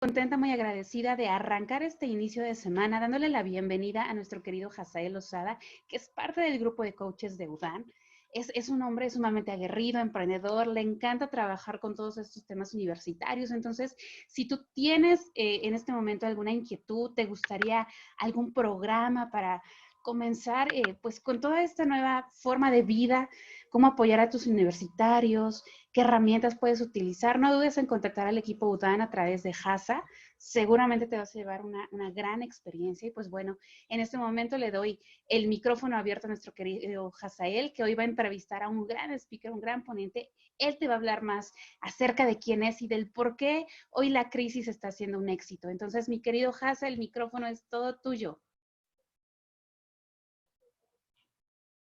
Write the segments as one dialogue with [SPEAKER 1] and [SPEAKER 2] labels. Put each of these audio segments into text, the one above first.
[SPEAKER 1] Contenta, muy agradecida de arrancar este inicio de semana dándole la bienvenida a nuestro querido Hazael Lozada, que es parte del grupo de coaches de UDAN. Es un hombre sumamente aguerrido, emprendedor, le encanta trabajar con todos estos temas universitarios. Entonces, si tú tienes en este momento alguna inquietud, te gustaría algún programa para comenzar pues con toda esta nueva forma de vida, cómo apoyar a tus universitarios, qué herramientas puedes utilizar, no dudes en contactar al equipo UDAN a través de HASA. Seguramente te vas a llevar una gran experiencia. Y pues bueno, en este momento le doy el micrófono abierto a nuestro querido Hazael, que hoy va a entrevistar a un gran speaker, un gran ponente. Él te va a hablar más acerca de quién es y del por qué hoy la crisis está siendo un éxito. Entonces, mi querido Haza, el micrófono es todo tuyo.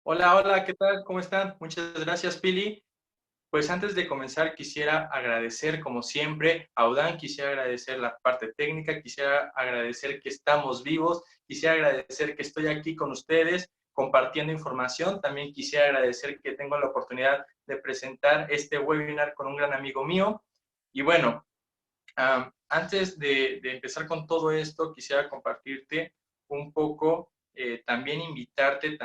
[SPEAKER 2] Hola, hola, ¿qué tal? ¿Cómo están? Muchas gracias, Pili. Pues antes de comenzar, quisiera agradecer, como siempre, a UDAN, quisiera agradecer la parte técnica, quisiera agradecer que estamos vivos, quisiera agradecer que estoy aquí con ustedes compartiendo información, también quisiera agradecer que tengo la oportunidad de presentar este webinar con un gran amigo mío. Y bueno, antes de empezar con todo esto, quisiera compartirte un poco, también invitarte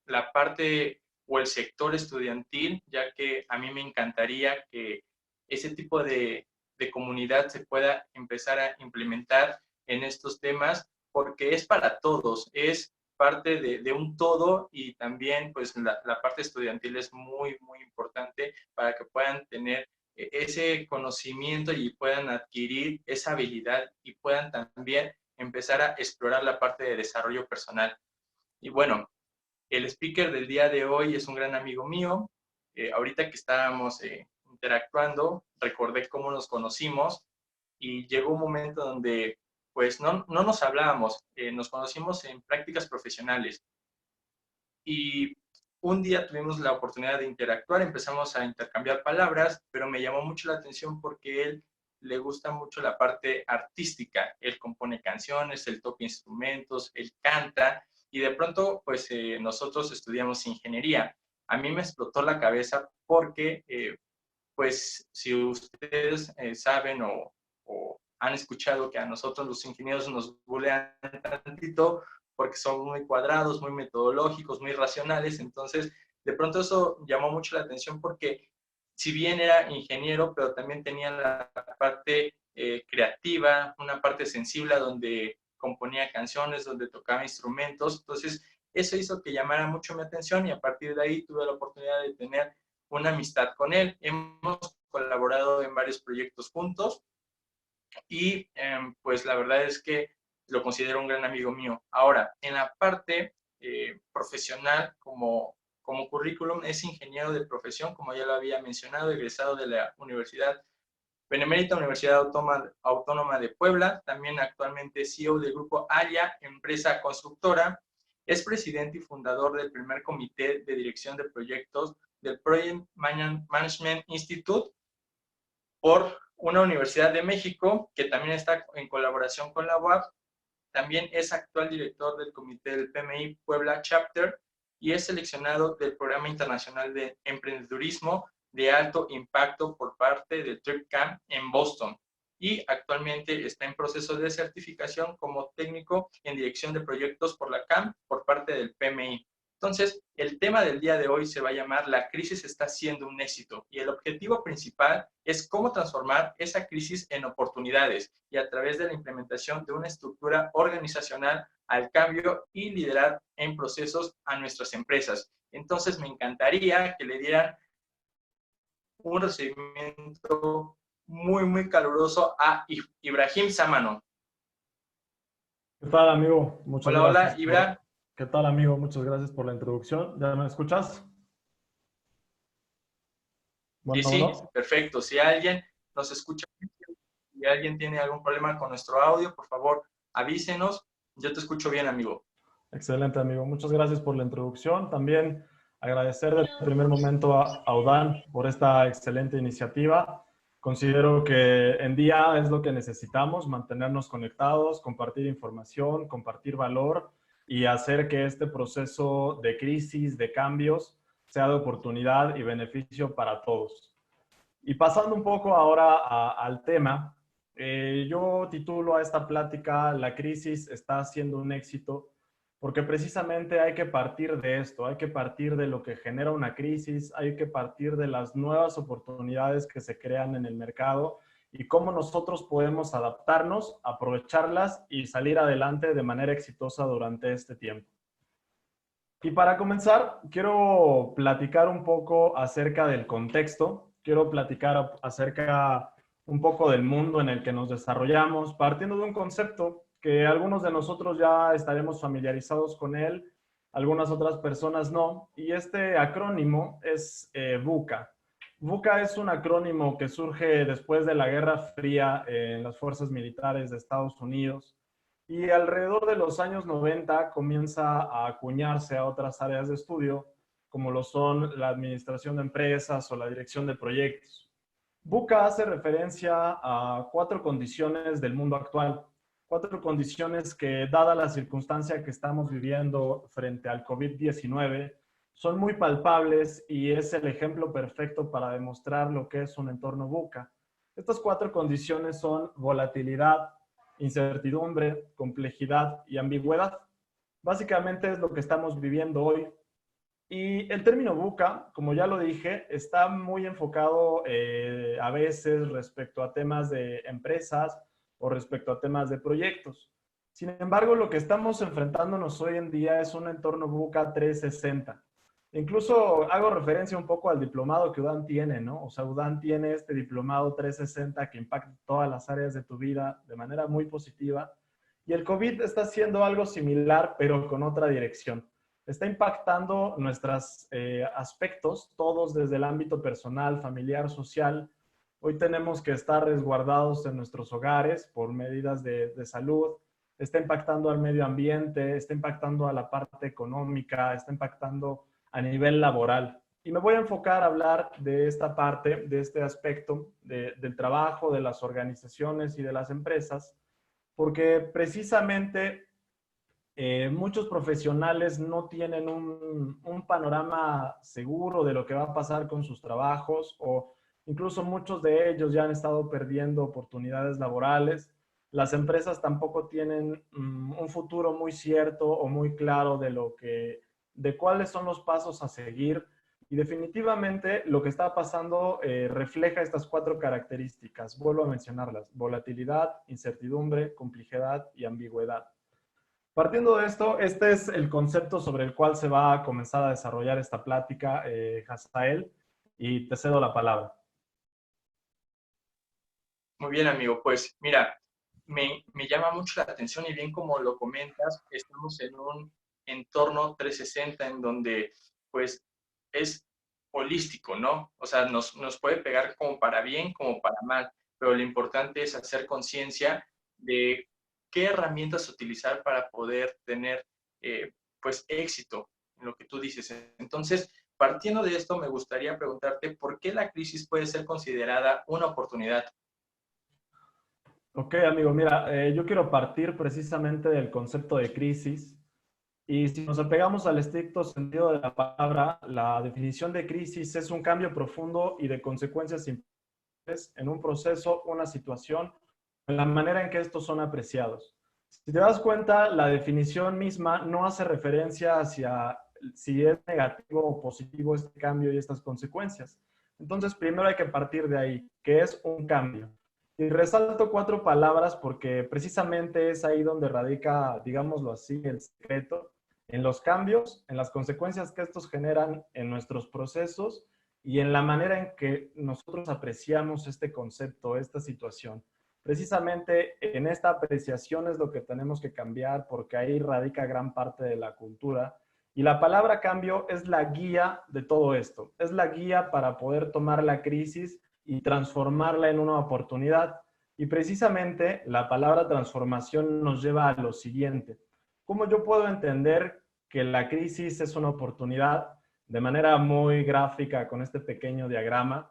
[SPEAKER 2] la parte o el sector estudiantil, ya que a mí me encantaría que ese tipo de comunidad se pueda empezar a implementar en estos temas, porque es para todos, es parte de un todo y también pues la parte estudiantil es muy, muy importante para que puedan tener ese conocimiento y puedan adquirir esa habilidad y puedan también empezar a explorar la parte de desarrollo personal. Y bueno, el speaker del día de hoy es un gran amigo mío. Ahorita que estábamos interactuando, recordé cómo nos conocimos y llegó un momento donde pues no nos hablábamos, nos conocimos en prácticas profesionales y un día tuvimos la oportunidad de interactuar, empezamos a intercambiar palabras, pero me llamó mucho la atención porque él le gusta mucho la parte artística. Él compone canciones, él toca instrumentos, él canta y de pronto pues nosotros estudiamos ingeniería. A mí me explotó la cabeza porque pues si ustedes saben o han escuchado que a nosotros los ingenieros nos bulean tantito porque son muy cuadrados, muy metodológicos, muy racionales, entonces de pronto eso llamó mucho la atención porque si bien era ingeniero, pero también tenía la parte creativa, una parte sensible donde componía canciones, donde tocaba instrumentos, entonces eso hizo que llamara mucho mi atención y a partir de ahí tuve la oportunidad de tener una amistad con él. Hemos colaborado en varios proyectos juntos y pues la verdad es que lo considero un gran amigo mío. Ahora, en la parte profesional, como currículum, es ingeniero de profesión, como ya lo había mencionado, egresado de la Benemérita Universidad Autónoma de Puebla, también actualmente CEO del grupo ALIA, empresa constructora. Es presidente y fundador del primer comité de dirección de proyectos del Project Management Institute por una universidad de México, que también está en colaboración con la UAP. También es actual director del comité del PMI Puebla Chapter y es seleccionado del Programa Internacional de Emprendedurismo de Alto Impacto por parte del TripCamp en Boston. Y actualmente está en proceso de certificación como técnico en dirección de proyectos por la CAM por parte del PMI. Entonces, el tema del día de hoy se va a llamar La crisis está siendo un éxito y el objetivo principal es cómo transformar esa crisis en oportunidades y a través de la implementación de una estructura organizacional al cambio y liderar en procesos a nuestras empresas. Entonces, me encantaría que le dieran un recibimiento muy, muy caluroso a Ibrahim Samano.
[SPEAKER 3] ¿Qué tal, amigo? Muchas
[SPEAKER 2] Hola, hola,
[SPEAKER 3] gracias por...
[SPEAKER 2] Ibra.
[SPEAKER 3] ¿Qué tal, amigo? Muchas gracias por la introducción. ¿Ya me escuchas?
[SPEAKER 2] Sí,
[SPEAKER 3] Bueno,
[SPEAKER 2] sí,
[SPEAKER 3] bueno.
[SPEAKER 2] perfecto. Si alguien nos escucha, si alguien tiene algún problema con nuestro audio, por favor, avísenos. Yo te escucho bien, amigo.
[SPEAKER 3] Excelente, amigo. Muchas gracias por la introducción. También agradecer desde el primer momento a UDAN por esta excelente iniciativa. Considero que en día es lo que necesitamos, mantenernos conectados, compartir información, compartir valor y hacer que este proceso de crisis, de cambios, sea de oportunidad y beneficio para todos. Y pasando un poco ahora al tema, Yo titulo a esta plática "La crisis está siendo un éxito", porque precisamente hay que partir de esto, hay que partir de lo que genera una crisis, hay que partir de las nuevas oportunidades que se crean en el mercado y cómo nosotros podemos adaptarnos, aprovecharlas y salir adelante de manera exitosa durante este tiempo. Y para comenzar, quiero platicar un poco acerca del contexto, quiero platicar acerca un poco del mundo en el que nos desarrollamos, partiendo de un concepto que algunos de nosotros ya estaremos familiarizados con él, algunas otras personas no, y este acrónimo es VUCA. VUCA es un acrónimo que surge después de la Guerra Fría en las fuerzas militares de Estados Unidos, y alrededor de los años 90 comienza a acuñarse a otras áreas de estudio, como lo son la administración de empresas o la dirección de proyectos. VUCA hace referencia a 4 condiciones del mundo actual, 4 condiciones que, dada la circunstancia que estamos viviendo frente al COVID-19, son muy palpables y es el ejemplo perfecto para demostrar lo que es un entorno VUCA. Estas 4 condiciones son volatilidad, incertidumbre, complejidad y ambigüedad. Básicamente es lo que estamos viviendo hoy. Y el término VUCA, como ya lo dije, está muy enfocado a veces respecto a temas de empresas o respecto a temas de proyectos. Sin embargo, lo que estamos enfrentándonos hoy en día es un entorno VUCA 360. Incluso hago referencia un poco al diplomado que UDAN tiene, ¿no? O sea, UDAN tiene este diplomado 360 que impacta todas las áreas de tu vida de manera muy positiva. Y el COVID está haciendo algo similar, pero con otra dirección. Está impactando nuestros aspectos, todos desde el ámbito personal, familiar, social. Hoy tenemos que estar resguardados en nuestros hogares por medidas de salud. Está impactando al medio ambiente, está impactando a la parte económica, está impactando a nivel laboral. Y me voy a enfocar a hablar de esta parte, de este aspecto del trabajo, de las organizaciones y de las empresas, porque precisamente muchos profesionales no tienen un panorama seguro de lo que va a pasar con sus trabajos, o incluso muchos de ellos ya han estado perdiendo oportunidades laborales. Las empresas tampoco tienen un futuro muy cierto o muy claro de cuáles son los pasos a seguir. Y definitivamente lo que está pasando refleja estas 4 características. Vuelvo a mencionarlas: volatilidad, incertidumbre, complejidad y ambigüedad. Partiendo de esto, este es el concepto sobre el cual se va a comenzar a desarrollar esta plática, Hazael, y te cedo la palabra.
[SPEAKER 2] Muy bien, amigo. Pues mira, me llama mucho la atención y bien como lo comentas, estamos en un entorno 360 en donde pues es holístico, ¿no? O sea, nos puede pegar como para bien, como para mal, pero lo importante es hacer conciencia de qué herramientas utilizar para poder tener pues éxito en lo que tú dices. Entonces, partiendo de esto, me gustaría preguntarte por qué la crisis puede ser considerada una oportunidad.
[SPEAKER 3] Ok, amigo, mira, yo quiero partir precisamente del concepto de crisis. Y si nos apegamos al estricto sentido de la palabra, la definición de crisis es un cambio profundo y de consecuencias importantes en un proceso, una situación, en la manera en que estos son apreciados. Si te das cuenta, la definición misma no hace referencia hacia si es negativo o positivo este cambio y estas consecuencias. Entonces, primero hay que partir de ahí, que es un cambio. Y resalto 4 palabras porque precisamente es ahí donde radica, digámoslo así, el secreto, en los cambios, en las consecuencias que estos generan en nuestros procesos y en la manera en que nosotros apreciamos este concepto, esta situación. Precisamente en esta apreciación es lo que tenemos que cambiar, porque ahí radica gran parte de la cultura. Y la palabra cambio es la guía de todo esto, es la guía para poder tomar la crisis y transformarla en una oportunidad. Y precisamente la palabra transformación nos lleva a lo siguiente: ¿cómo yo puedo entender que la crisis es una oportunidad? De manera muy gráfica, con este pequeño diagrama,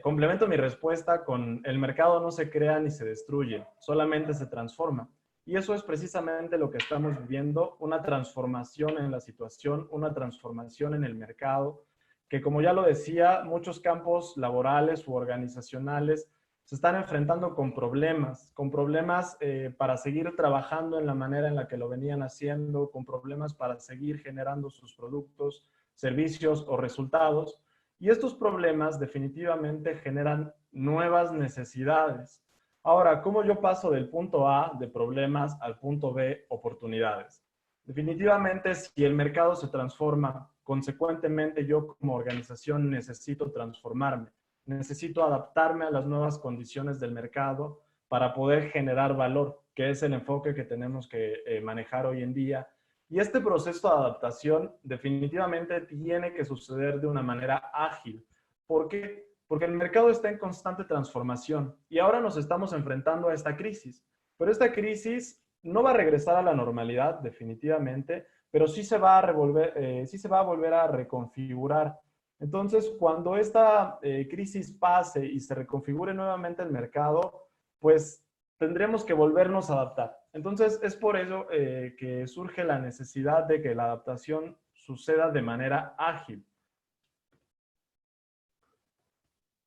[SPEAKER 3] complemento mi respuesta con: el mercado no se crea ni se destruye, solamente se transforma. Y eso es precisamente lo que estamos viviendo: una transformación en la situación, una transformación en el mercado, que, como ya lo decía, muchos campos laborales u organizacionales se están enfrentando con problemas para seguir trabajando en la manera en la que lo venían haciendo, con problemas para seguir generando sus productos, servicios o resultados. Y estos problemas definitivamente generan nuevas necesidades. Ahora, ¿cómo yo paso del punto A de problemas al punto B, oportunidades? Definitivamente, si el mercado se transforma, consecuentemente yo como organización necesito transformarme. Necesito adaptarme a las nuevas condiciones del mercado para poder generar valor, que es el enfoque que tenemos que manejar hoy en día. Y este proceso de adaptación definitivamente tiene que suceder de una manera ágil. ¿Por qué? Porque el mercado está en constante transformación y ahora nos estamos enfrentando a esta crisis. Pero esta crisis no va a regresar a la normalidad definitivamente, pero sí se va a sí se va a volver a reconfigurar. Entonces, cuando esta crisis pase y se reconfigure nuevamente el mercado, pues tendremos que volvernos a adaptar. Entonces, es por ello que surge la necesidad de que la adaptación suceda de manera ágil.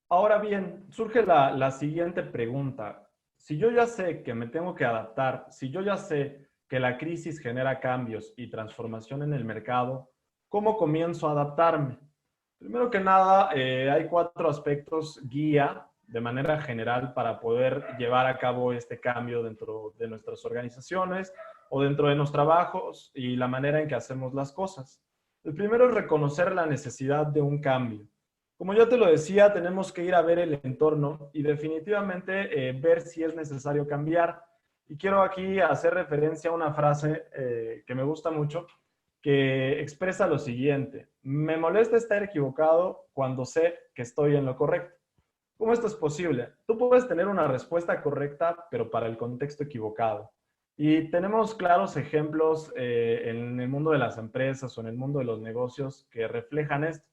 [SPEAKER 3] Ahora bien, surge la siguiente pregunta. Si yo ya sé que me tengo que adaptar, si yo ya sé que la crisis genera cambios y transformación en el mercado, ¿cómo comienzo a adaptarme? Primero que nada, hay 4 aspectos guía de manera general para poder llevar a cabo este cambio dentro de nuestras organizaciones o dentro de los trabajos y la manera en que hacemos las cosas. El primero es reconocer la necesidad de un cambio. Como yo te lo decía, tenemos que ir a ver el entorno y definitivamente ver si es necesario cambiar. Y quiero aquí hacer referencia a una frase que me gusta mucho, que expresa lo siguiente: me molesta estar equivocado cuando sé que estoy en lo correcto. ¿Cómo esto es posible? Tú puedes tener una respuesta correcta, pero para el contexto equivocado. Y tenemos claros ejemplos en el mundo de las empresas o en el mundo de los negocios que reflejan esto.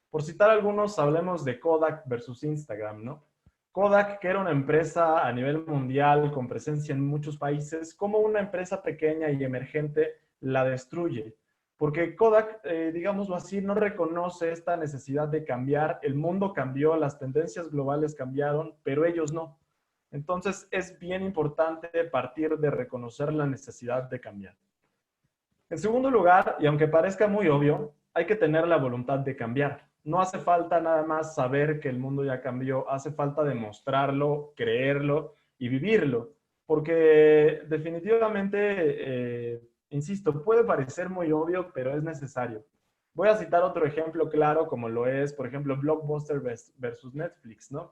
[SPEAKER 3] Por citar algunos, hablemos de Kodak versus Instagram, ¿no? Kodak, que era una empresa a nivel mundial con presencia en muchos países, como una empresa pequeña y emergente la destruye. Porque Kodak, digámoslo así, no reconoce esta necesidad de cambiar. El mundo cambió, las tendencias globales cambiaron, pero ellos no. Entonces es bien importante partir de reconocer la necesidad de cambiar. En segundo lugar, y aunque parezca muy obvio, hay que tener la voluntad de cambiar. No hace falta nada más saber que el mundo ya cambió, hace falta demostrarlo, creerlo y vivirlo. Porque definitivamente, insisto, puede parecer muy obvio, pero es necesario. Voy a citar otro ejemplo claro, como lo es, por ejemplo, Blockbuster versus Netflix, ¿no?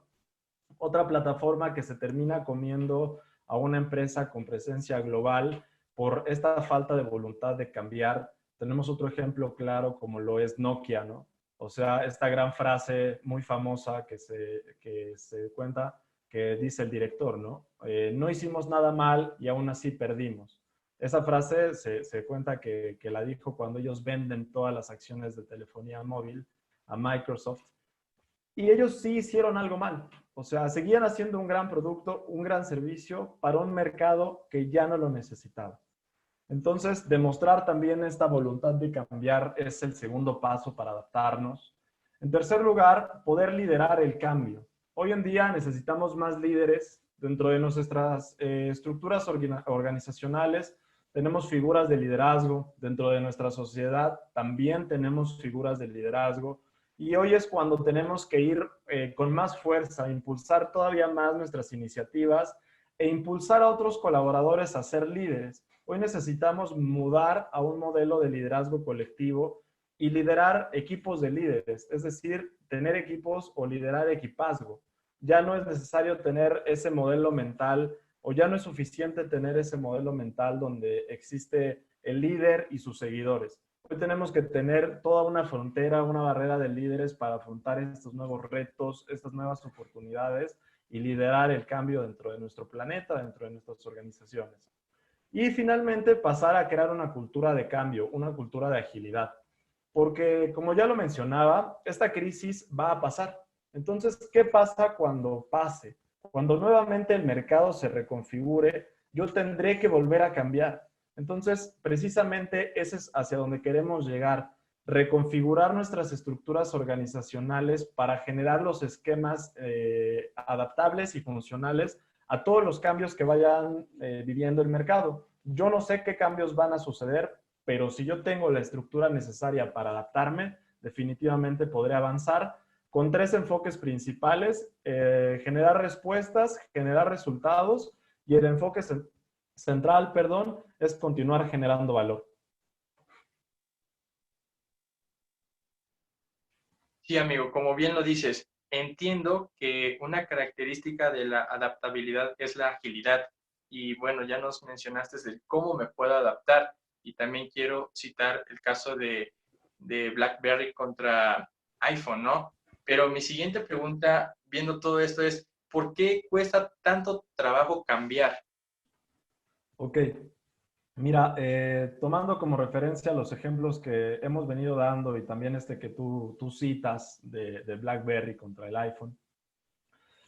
[SPEAKER 3] Otra plataforma que se termina comiendo a una empresa con presencia global por esta falta de voluntad de cambiar. Tenemos otro ejemplo claro como lo es Nokia, ¿no? O sea, esta gran frase muy famosa que se cuenta, que dice el director, ¿no? No hicimos nada mal y aún así perdimos. Esa frase se cuenta que la dijo cuando ellos venden todas las acciones de telefonía móvil a Microsoft. Y ellos sí hicieron algo mal. O sea, seguían haciendo un gran producto, un gran servicio para un mercado que ya no lo necesitaba. Entonces, demostrar también esta voluntad de cambiar es el segundo paso para adaptarnos. En tercer lugar, poder liderar el cambio. Hoy en día necesitamos más líderes dentro de nuestras estructuras organizacionales. Tenemos figuras de liderazgo. Dentro de nuestra sociedad también tenemos figuras de liderazgo. Y hoy es cuando tenemos que ir con más fuerza, impulsar todavía más nuestras iniciativas e impulsar a otros colaboradores a ser líderes. Hoy necesitamos mudar a un modelo de liderazgo colectivo y liderar equipos de líderes, es decir, tener equipos o liderar equipazgo. Ya no es necesario tener ese modelo mental o ya no es suficiente tener ese modelo mental donde existe el líder y sus seguidores. Hoy tenemos que tener toda una frontera, una barrera de líderes para afrontar estos nuevos retos, estas nuevas oportunidades y liderar el cambio dentro de nuestro planeta, dentro de nuestras organizaciones. Y finalmente pasar a crear una cultura de cambio, una cultura de agilidad. Porque como ya lo mencionaba, esta crisis va a pasar. Entonces, ¿qué pasa cuando pase? Cuando nuevamente el mercado se reconfigure, yo tendré que volver a cambiar. Entonces, precisamente ese es hacia donde queremos llegar. reconfigurar nuestras estructuras organizacionales para generar los esquemas adaptables y funcionales a todos los cambios que vayan viviendo el mercado. Yo no sé qué cambios van a suceder, pero si yo tengo la estructura necesaria para adaptarme, definitivamente podré avanzar con 3 enfoques principales: generar respuestas, generar resultados, y el enfoque central, perdón, es continuar generando valor.
[SPEAKER 2] Sí, amigo, como bien lo dices, entiendo que una característica de la adaptabilidad es la agilidad. Y bueno, ya nos mencionaste de cómo me puedo adaptar. Y también quiero citar el caso de BlackBerry contra iPhone, ¿no? Pero mi siguiente pregunta, viendo todo esto, es, ¿por qué cuesta tanto trabajo cambiar?
[SPEAKER 3] Ok, mira, tomando como referencia los ejemplos que hemos venido dando y también este que tú citas de BlackBerry contra el iPhone,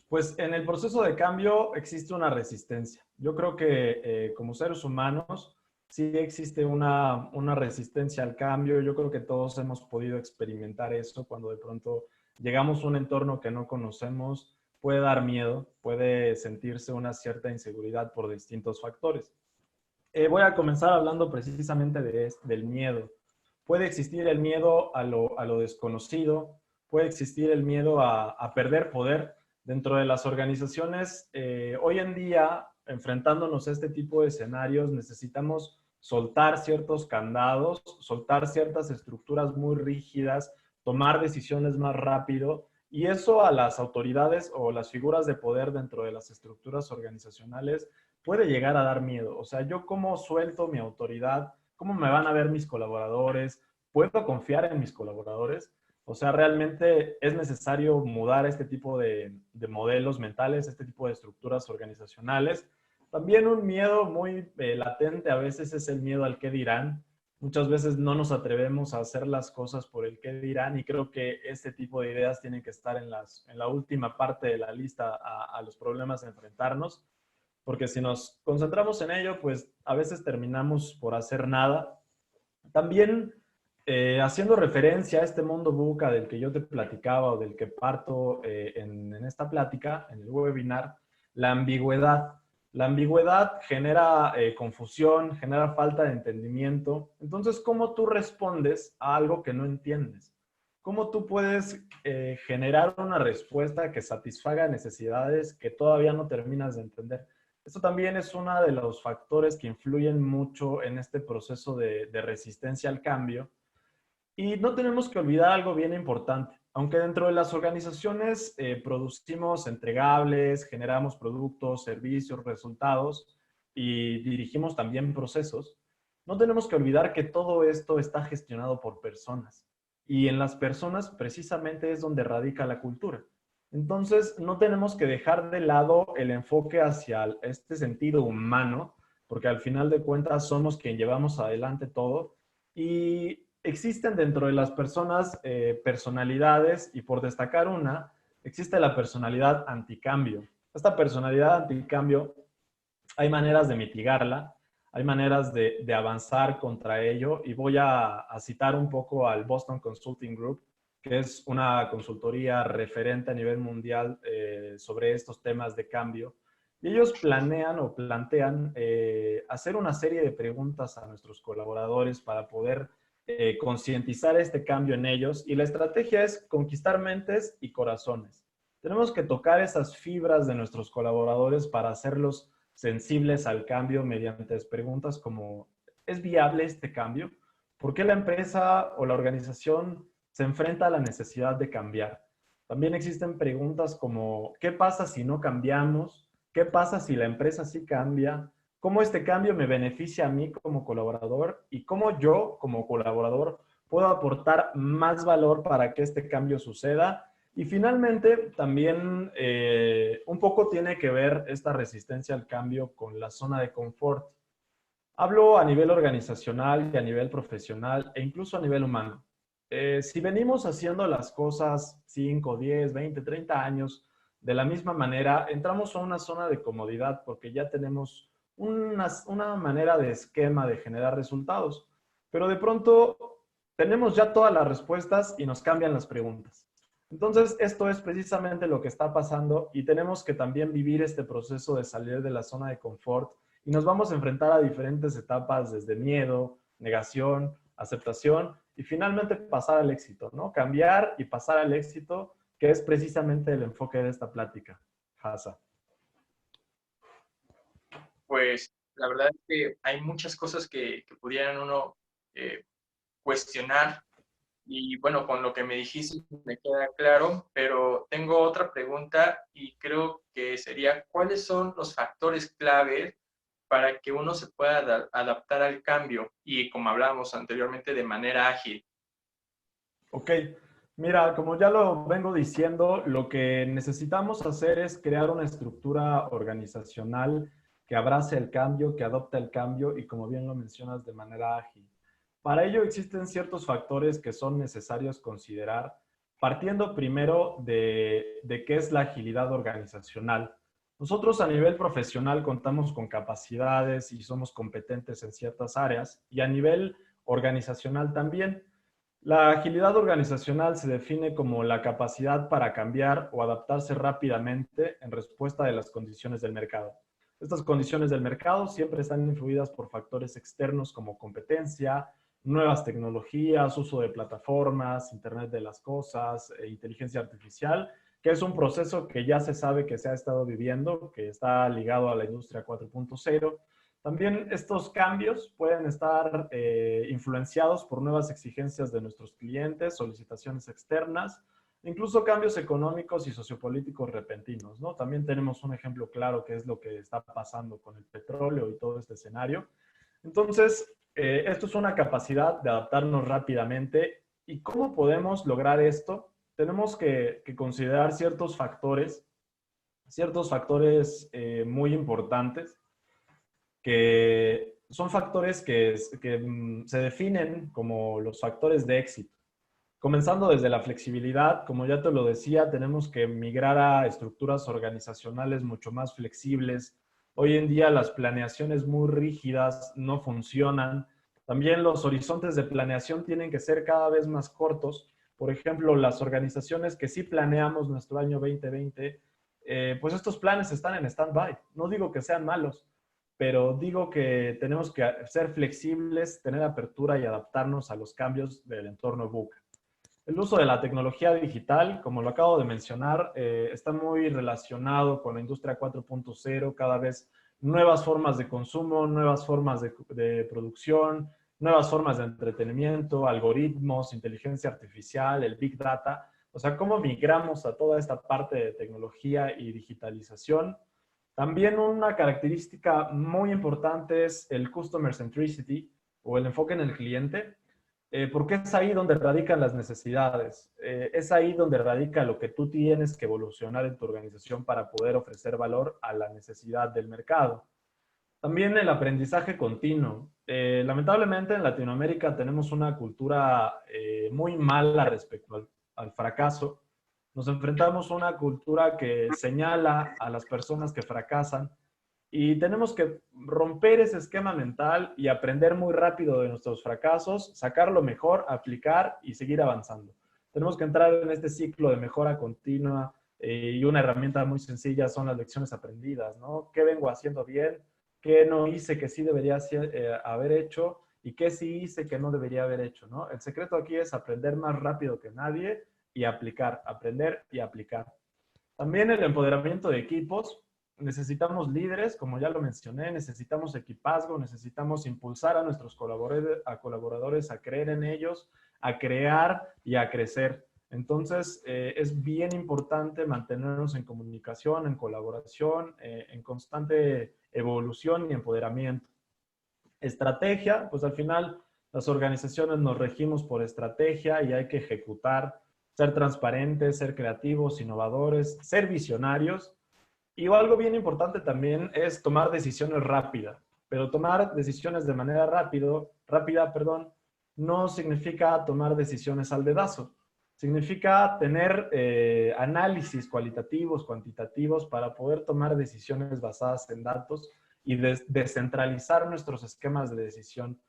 [SPEAKER 3] pues en el proceso de cambio existe una resistencia. Yo creo que como seres humanos sí existe una resistencia al cambio. Yo creo que todos hemos podido experimentar eso cuando de pronto llegamos a un entorno que no conocemos. Puede dar miedo, puede sentirse una cierta inseguridad por distintos factores. Voy a comenzar hablando precisamente del miedo. Puede existir el miedo a lo desconocido, puede existir el miedo a perder poder dentro de las organizaciones. Hoy en día, enfrentándonos a este tipo de escenarios, necesitamos soltar ciertos candados, soltar ciertas estructuras muy rígidas, tomar decisiones más rápido, y eso a las autoridades o las figuras de poder dentro de las estructuras organizacionales puede llegar a dar miedo. O sea, yo cómo suelto mi autoridad, cómo me van a ver mis colaboradores, puedo confiar en mis colaboradores. O sea, realmente es necesario mudar este tipo de modelos mentales, este tipo de estructuras organizacionales. También un miedo muy latente a veces es el miedo al qué dirán. Muchas veces no nos atrevemos a hacer las cosas por el qué dirán, y creo que este tipo de ideas tienen que estar en la última parte de la lista a los problemas a enfrentarnos, porque si nos concentramos en ello, pues a veces terminamos por hacer nada. También haciendo referencia a este mundo VUCA del que yo te platicaba o del que parto en esta plática, en el webinar, la ambigüedad. La ambigüedad genera confusión, genera falta de entendimiento. Entonces, ¿cómo tú respondes a algo que no entiendes? ¿Cómo tú puedes generar una respuesta que satisfaga necesidades que todavía no terminas de entender? Esto también es uno de los factores que influyen mucho en este proceso de resistencia al cambio. Y no tenemos que olvidar algo bien importante. Aunque dentro de las organizaciones producimos entregables, generamos productos, servicios, resultados y dirigimos también procesos, no tenemos que olvidar que todo esto está gestionado por personas. Y en las personas precisamente es donde radica la cultura. Entonces, no tenemos que dejar de lado el enfoque hacia este sentido humano, porque al final de cuentas somos quien llevamos adelante todo. Y existen dentro de las personas personalidades, y por destacar una, existe la personalidad anticambio. Esta personalidad anticambio hay maneras de mitigarla, hay maneras de avanzar contra ello, y voy a citar un poco al Boston Consulting Group, que es una consultoría referente a nivel mundial sobre estos temas de cambio. Y ellos planean o plantean hacer una serie de preguntas a nuestros colaboradores para poder concientizar este cambio en ellos. Y la estrategia es conquistar mentes y corazones. Tenemos que tocar esas fibras de nuestros colaboradores para hacerlos sensibles al cambio mediante preguntas como: ¿es viable este cambio? ¿Por qué la empresa o la organización se enfrenta a la necesidad de cambiar? También existen preguntas como: ¿qué pasa si no cambiamos? ¿Qué pasa si la empresa sí cambia? ¿Cómo este cambio me beneficia a mí como colaborador? ¿Y cómo yo como colaborador puedo aportar más valor para que este cambio suceda? Y finalmente, también un poco tiene que ver esta resistencia al cambio con la zona de confort. Hablo a nivel organizacional y a nivel profesional e incluso a nivel humano. Si venimos haciendo las cosas 5, 10, 20, 30 años de la misma manera, entramos a una zona de comodidad porque ya tenemos una manera de esquema de generar resultados. Pero de pronto tenemos ya todas las respuestas y nos cambian las preguntas. Entonces, esto es precisamente lo que está pasando y tenemos que también vivir este proceso de salir de la zona de confort y nos vamos a enfrentar a diferentes etapas desde miedo, negación, aceptación y finalmente pasar al éxito, ¿no? Cambiar y pasar al éxito, que es precisamente el enfoque de esta plática. Hasa.
[SPEAKER 2] Pues la verdad es que hay muchas cosas que pudieran uno cuestionar y bueno, con lo que me dijiste me queda claro, pero tengo otra pregunta y creo que sería, ¿cuáles son los factores claves para que uno se pueda adaptar al cambio y, como hablábamos anteriormente, de manera ágil?
[SPEAKER 3] Ok, mira, como ya lo vengo diciendo, lo que necesitamos hacer es crear una estructura organizacional que abrace el cambio, que adopte el cambio y, como bien lo mencionas, de manera ágil. Para ello existen ciertos factores que son necesarios considerar, partiendo primero de qué es la agilidad organizacional. Nosotros a nivel profesional contamos con capacidades y somos competentes en ciertas áreas y a nivel organizacional también. La agilidad organizacional se define como la capacidad para cambiar o adaptarse rápidamente en respuesta de las condiciones del mercado. Estas condiciones del mercado siempre están influidas por factores externos como competencia, nuevas tecnologías, uso de plataformas, Internet de las cosas, inteligencia artificial, que es un proceso que ya se sabe que se ha estado viviendo, que está ligado a la industria 4.0. También estos cambios pueden estar influenciados por nuevas exigencias de nuestros clientes, solicitaciones externas, incluso cambios económicos y sociopolíticos repentinos, ¿no? También tenemos un ejemplo claro que es lo que está pasando con el petróleo y todo este escenario. Entonces, esto es una capacidad de adaptarnos rápidamente. ¿Y cómo podemos lograr esto? Tenemos que considerar ciertos factores muy importantes que son factores que se definen como los factores de éxito. Comenzando desde la flexibilidad, como ya te lo decía, tenemos que migrar a estructuras organizacionales mucho más flexibles. Hoy en día las planeaciones muy rígidas no funcionan. También los horizontes de planeación tienen que ser cada vez más cortos. Por ejemplo, las organizaciones que sí planeamos nuestro año 2020, pues estos planes están en stand-by. No digo que sean malos, pero digo que tenemos que ser flexibles, tener apertura y adaptarnos a los cambios del entorno VUCA. El uso de la tecnología digital, como lo acabo de mencionar, está muy relacionado con la industria 4.0, cada vez nuevas formas de consumo, nuevas formas de producción, nuevas formas de entretenimiento, algoritmos, inteligencia artificial, el Big Data. O sea, cómo migramos a toda esta parte de tecnología y digitalización. También una característica muy importante es el Customer Centricity o el enfoque en el cliente, porque es ahí donde radican las necesidades, es ahí donde radica lo que tú tienes que evolucionar en tu organización para poder ofrecer valor a la necesidad del mercado. También el aprendizaje continuo. Lamentablemente en Latinoamérica tenemos una cultura muy mala respecto al fracaso. Nos enfrentamos a una cultura que señala a las personas que fracasan y tenemos que romper ese esquema mental y aprender muy rápido de nuestros fracasos, sacar lo mejor, aplicar y seguir avanzando. Tenemos que entrar en este ciclo de mejora continua y una herramienta muy sencilla son las lecciones aprendidas, ¿no? ¿Qué vengo haciendo bien? ¿Qué no hice que sí debería haber hecho? ¿Y qué sí hice que no debería haber hecho, ¿no? El secreto aquí es aprender más rápido que nadie y aplicar, aprender y aplicar. También el empoderamiento de equipos. Necesitamos líderes, como ya lo mencioné, necesitamos equipazgo, necesitamos impulsar a nuestros colaboradores a creer en ellos, a crear y a crecer. Entonces, es bien importante mantenernos en comunicación, en colaboración, en constante evolución y empoderamiento. Estrategia, pues al final las organizaciones nos regimos por estrategia y hay que ejecutar, ser transparentes, ser creativos, innovadores, ser visionarios. Y algo bien importante también es tomar decisiones rápidas, pero tomar decisiones de manera rápida, no significa tomar decisiones al dedazo. Significa tener análisis cualitativos, cuantitativos para poder tomar decisiones basadas en datos y descentralizar nuestros esquemas de decisión.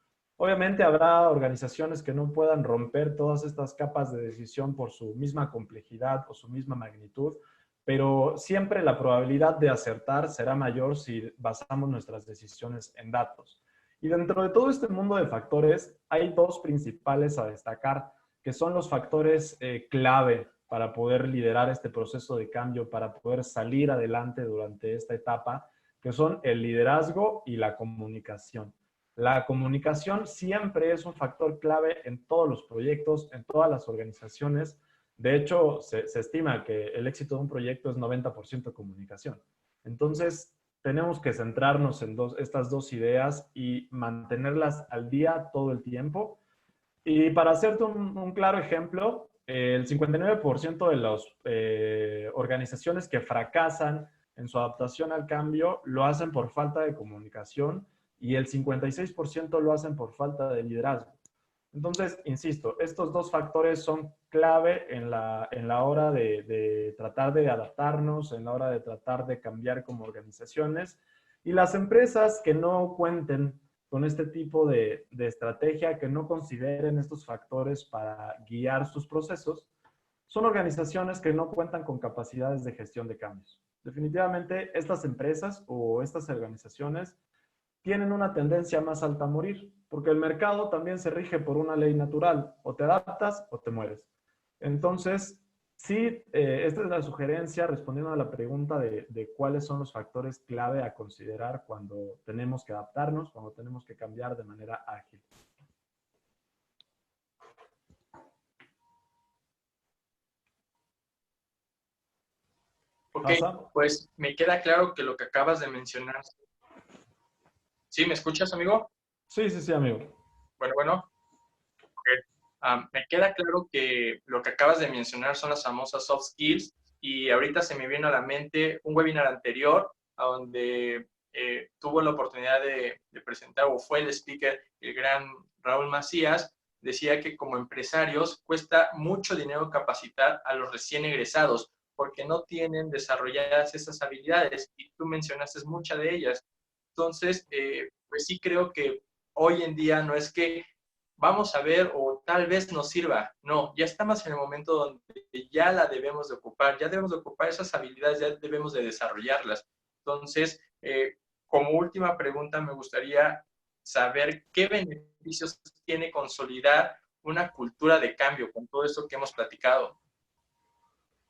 [SPEAKER 3] Obviamente habrá organizaciones que no puedan romper todas estas capas de decisión por su misma complejidad o su misma magnitud, pero siempre la probabilidad de acertar será mayor si basamos nuestras decisiones en datos. Y dentro de todo este mundo de factores, hay dos principales a destacar, que son los factores clave para poder liderar este proceso de cambio, para poder salir adelante durante esta etapa, que son el liderazgo y la comunicación. La comunicación siempre es un factor clave en todos los proyectos, en todas las organizaciones. De hecho, se estima que el éxito de un proyecto es 90% comunicación. Entonces, tenemos que centrarnos en estas dos ideas y mantenerlas al día todo el tiempo. Y para hacerte un claro ejemplo, el 59% de las organizaciones que fracasan en su adaptación al cambio lo hacen por falta de comunicación y el 56% lo hacen por falta de liderazgo. Entonces, insisto, estos dos factores son clave en la hora de tratar de adaptarnos, en la hora de tratar de cambiar como organizaciones. Y las empresas que no cuenten con este tipo de estrategia, que no consideren estos factores para guiar sus procesos, son organizaciones que no cuentan con capacidades de gestión de cambios. Definitivamente, estas empresas o estas organizaciones tienen una tendencia más alta a morir, porque el mercado también se rige por una ley natural, o te adaptas o te mueres. Entonces, sí, esta es la sugerencia respondiendo a la pregunta de cuáles son los factores clave a considerar cuando tenemos que adaptarnos, cuando tenemos que cambiar de manera ágil.
[SPEAKER 2] Ok, pues me queda claro que lo que acabas de mencionar. ¿Sí? ¿Me escuchas, amigo?
[SPEAKER 3] Sí, sí, sí, amigo.
[SPEAKER 2] Bueno. Okay. Me queda claro que lo que acabas de mencionar son las famosas soft skills y ahorita se me viene a la mente un webinar anterior a donde tuvo la oportunidad de presentar o fue el speaker el gran Raúl Macías. Decía que como empresarios cuesta mucho dinero capacitar a los recién egresados porque no tienen desarrolladas esas habilidades y tú mencionaste muchas de ellas. Entonces, pues sí creo que hoy en día no es que vamos a ver o tal vez nos sirva. No, ya estamos en el momento donde ya la debemos de ocupar, ya debemos de ocupar esas habilidades, ya debemos de desarrollarlas. Entonces, como última pregunta, me gustaría saber qué beneficios tiene consolidar una cultura de cambio con todo esto que hemos platicado.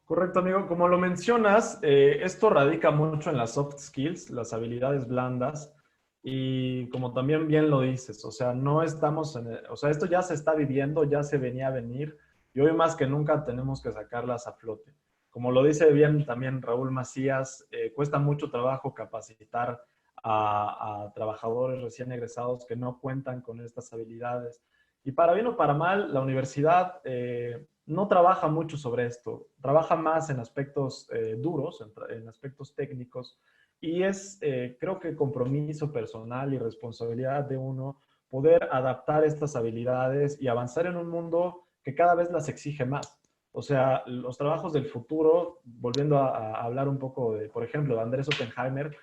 [SPEAKER 3] Correcto, amigo. Como lo mencionas, esto radica mucho en las soft skills, las habilidades blandas, y como también bien lo dices, o sea, no estamos o sea, esto ya se está viviendo, ya se venía a venir, y hoy más que nunca tenemos que sacarlas a flote. Como lo dice bien también Raúl Macías, cuesta mucho trabajo capacitar a trabajadores recién egresados que no cuentan con estas habilidades. Y para bien o para mal, la universidad no trabaja mucho sobre esto, trabaja más en aspectos duros, en aspectos técnicos, y es, creo que compromiso personal y responsabilidad de uno poder adaptar estas habilidades y avanzar en un mundo que cada vez las exige más. O sea, los trabajos del futuro, volviendo a hablar un poco de, por ejemplo, de Andrés Oppenheimer,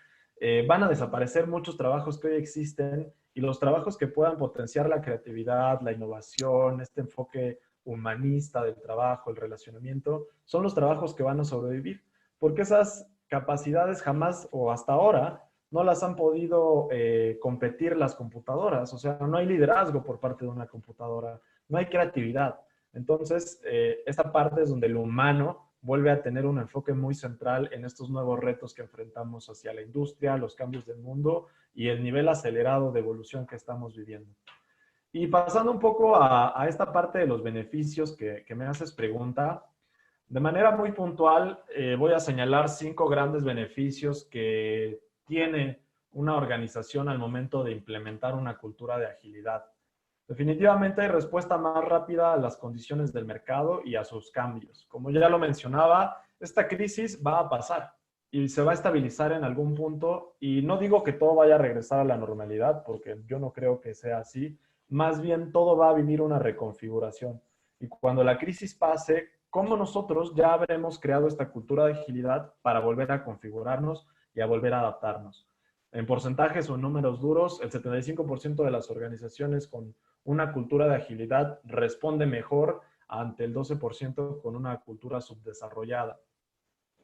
[SPEAKER 3] van a desaparecer muchos trabajos que hoy existen y los trabajos que puedan potenciar la creatividad, la innovación, este enfoque humanista del trabajo, el relacionamiento, son los trabajos que van a sobrevivir, porque esas capacidades jamás o hasta ahora no las han podido competir las computadoras, o sea, no hay liderazgo por parte de una computadora, no hay creatividad. Entonces, esta parte es donde lo humano vuelve a tener un enfoque muy central en estos nuevos retos que enfrentamos hacia la industria, los cambios del mundo y el nivel acelerado de evolución que estamos viviendo. Y pasando un poco a esta parte de los beneficios que me haces pregunta, de manera muy puntual voy a señalar 5 grandes beneficios que tiene una organización al momento de implementar una cultura de agilidad. Definitivamente hay respuesta más rápida a las condiciones del mercado y a sus cambios. Como ya lo mencionaba, esta crisis va a pasar y se va a estabilizar en algún punto, y no digo que todo vaya a regresar a la normalidad, porque yo no creo que sea así, más bien todo va a vivir una reconfiguración. Y cuando la crisis pase, ¿cómo nosotros ya habremos creado esta cultura de agilidad para volver a configurarnos y a volver a adaptarnos? En porcentajes o en números duros, el 75% de las organizaciones con una cultura de agilidad responde mejor ante el 12% con una cultura subdesarrollada.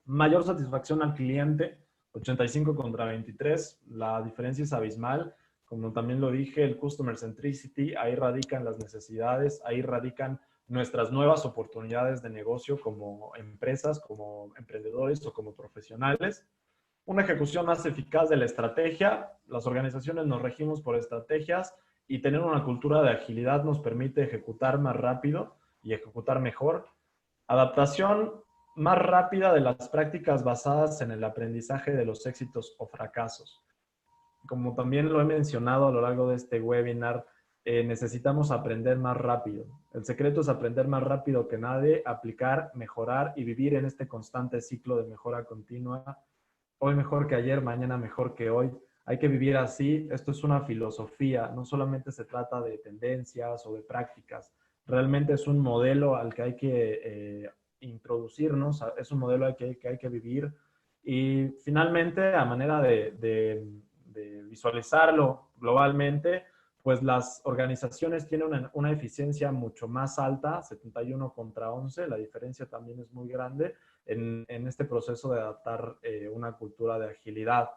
[SPEAKER 3] Mayor satisfacción al cliente, 85 contra 23. La diferencia es abismal. Como también lo dije, el customer centricity, ahí radican las necesidades, ahí radican nuestras nuevas oportunidades de negocio como empresas, como emprendedores o como profesionales. Una ejecución más eficaz de la estrategia. Las organizaciones nos regimos por estrategias y tener una cultura de agilidad nos permite ejecutar más rápido y ejecutar mejor. Adaptación más rápida de las prácticas basadas en el aprendizaje de los éxitos o fracasos. Como también lo he mencionado a lo largo de este webinar, necesitamos aprender más rápido. El secreto es aprender más rápido que nadie, aplicar, mejorar y vivir en este constante ciclo de mejora continua. Hoy mejor que ayer, mañana mejor que hoy. Hay que vivir así. Esto es una filosofía. No solamente se trata de tendencias o de prácticas. Realmente es un modelo al que hay que introducirnos. Es un modelo al que hay que vivir. Y finalmente, a manera de visualizarlo globalmente, pues las organizaciones tienen una eficiencia mucho más alta, 71 contra 11. La diferencia también es muy grande en este proceso de adaptar una cultura de agilidad.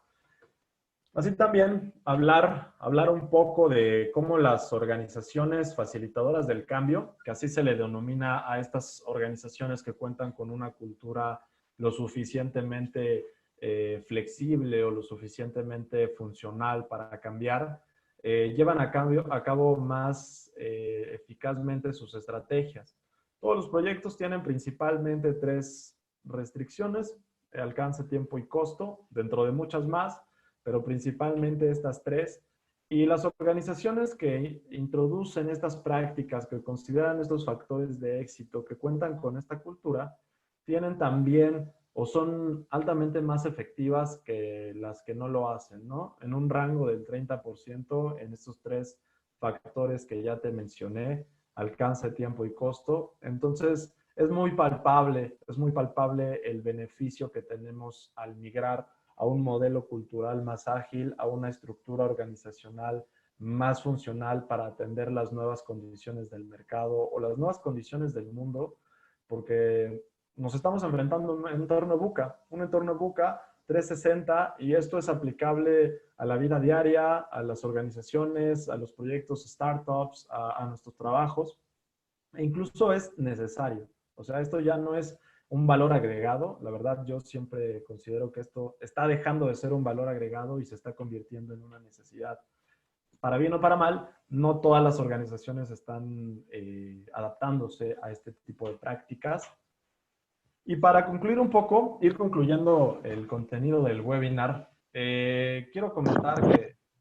[SPEAKER 3] Así también hablar un poco de cómo las organizaciones facilitadoras del cambio, que así se le denomina a estas organizaciones que cuentan con una cultura lo suficientemente flexible o lo suficientemente funcional para cambiar, llevan a cabo más eficazmente sus estrategias. Todos los proyectos tienen principalmente 3 restricciones: alcance, tiempo y costo, dentro de muchas más, pero principalmente estas 3. Y las organizaciones que introducen estas prácticas, que consideran estos factores de éxito, que cuentan con esta cultura, tienen también o son altamente más efectivas que las que no lo hacen, ¿no? En un rango del 30% en estos 3 factores que ya te mencioné: alcance, tiempo y costo. Entonces, es muy palpable el beneficio que tenemos al migrar a un modelo cultural más ágil, a una estructura organizacional más funcional para atender las nuevas condiciones del mercado o las nuevas condiciones del mundo, porque nos estamos enfrentando a un entorno VUCA 360, y esto es aplicable a la vida diaria, a las organizaciones, a los proyectos startups, a nuestros trabajos, e incluso es necesario. O sea, esto ya no es un valor agregado. La verdad, yo siempre considero que esto está dejando de ser un valor agregado y se está convirtiendo en una necesidad. Para bien o para mal, no todas las organizaciones están adaptándose a este tipo de prácticas. Y para concluir un poco, ir concluyendo el contenido del webinar, quiero comentar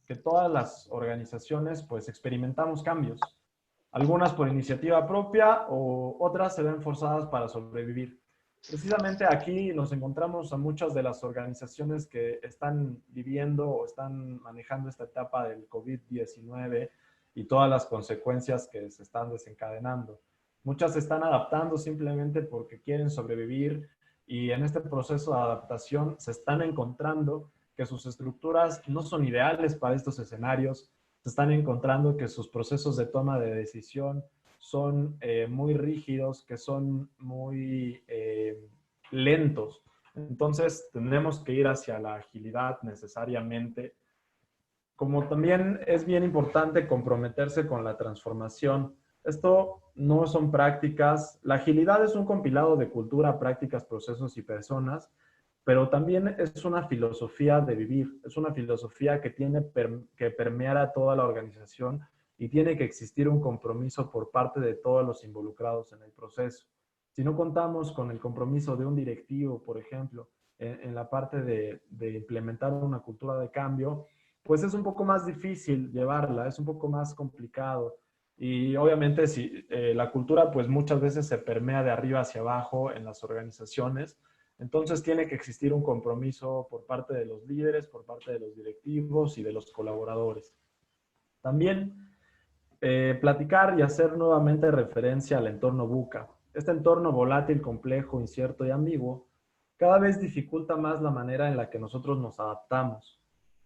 [SPEAKER 3] que todas las organizaciones pues experimentamos cambios. Algunas por iniciativa propia o otras se ven forzadas para sobrevivir. Precisamente aquí nos encontramos a muchas de las organizaciones que están viviendo o están manejando esta etapa del COVID-19 y todas las consecuencias que se están desencadenando. Muchas se están adaptando simplemente porque quieren sobrevivir, y en este proceso de adaptación se están encontrando que sus estructuras no son ideales para estos escenarios. Se están encontrando que sus procesos de toma de decisión son muy rígidos, que son muy lentos. Entonces, tenemos que ir hacia la agilidad necesariamente. Como también es bien importante comprometerse con la transformación. Esto no son prácticas. La agilidad es un compilado de cultura, prácticas, procesos y personas, pero también es una filosofía de vivir. Es una filosofía que tiene que permear a toda la organización, y tiene que existir un compromiso por parte de todos los involucrados en el proceso. Si no contamos con el compromiso de un directivo, por ejemplo, en la parte de implementar una cultura de cambio, pues es un poco más difícil llevarla, es un poco más complicado. Y obviamente si la cultura pues muchas veces se permea de arriba hacia abajo en las organizaciones, entonces tiene que existir un compromiso por parte de los líderes, por parte de los directivos y de los colaboradores. También platicar y hacer nuevamente referencia al entorno VUCA. Este entorno volátil, complejo, incierto y ambiguo cada vez dificulta más la manera en la que nosotros nos adaptamos.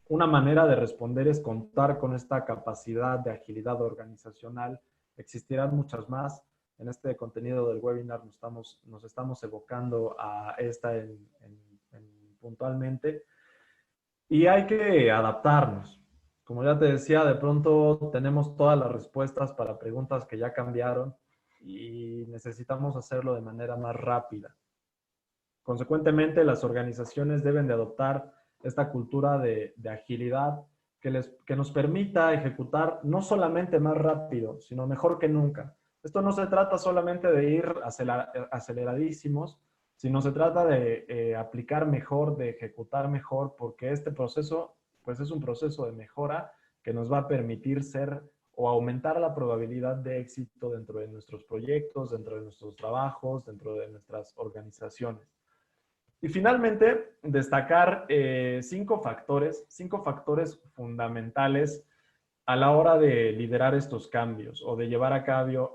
[SPEAKER 3] una manera de responder es contar con esta capacidad de agilidad organizacional. Existirán muchas más. En este contenido del webinar nos estamos evocando a esta puntualmente. Y hay que adaptarnos. Como ya te decía, de pronto tenemos todas las respuestas para preguntas que ya cambiaron y necesitamos hacerlo de manera más rápida. Consecuentemente, las organizaciones deben de adoptar esta cultura de agilidad que nos permita ejecutar no solamente más rápido, sino mejor que nunca. Esto no se trata solamente de ir aceleradísimos, sino se trata de aplicar mejor, de ejecutar mejor, porque este proceso pues es un proceso de mejora que nos va a permitir ser o aumentar la probabilidad de éxito dentro de nuestros proyectos, dentro de nuestros trabajos, dentro de nuestras organizaciones. Y finalmente, destacar cinco factores fundamentales a la hora de liderar estos cambios o de llevar a cabo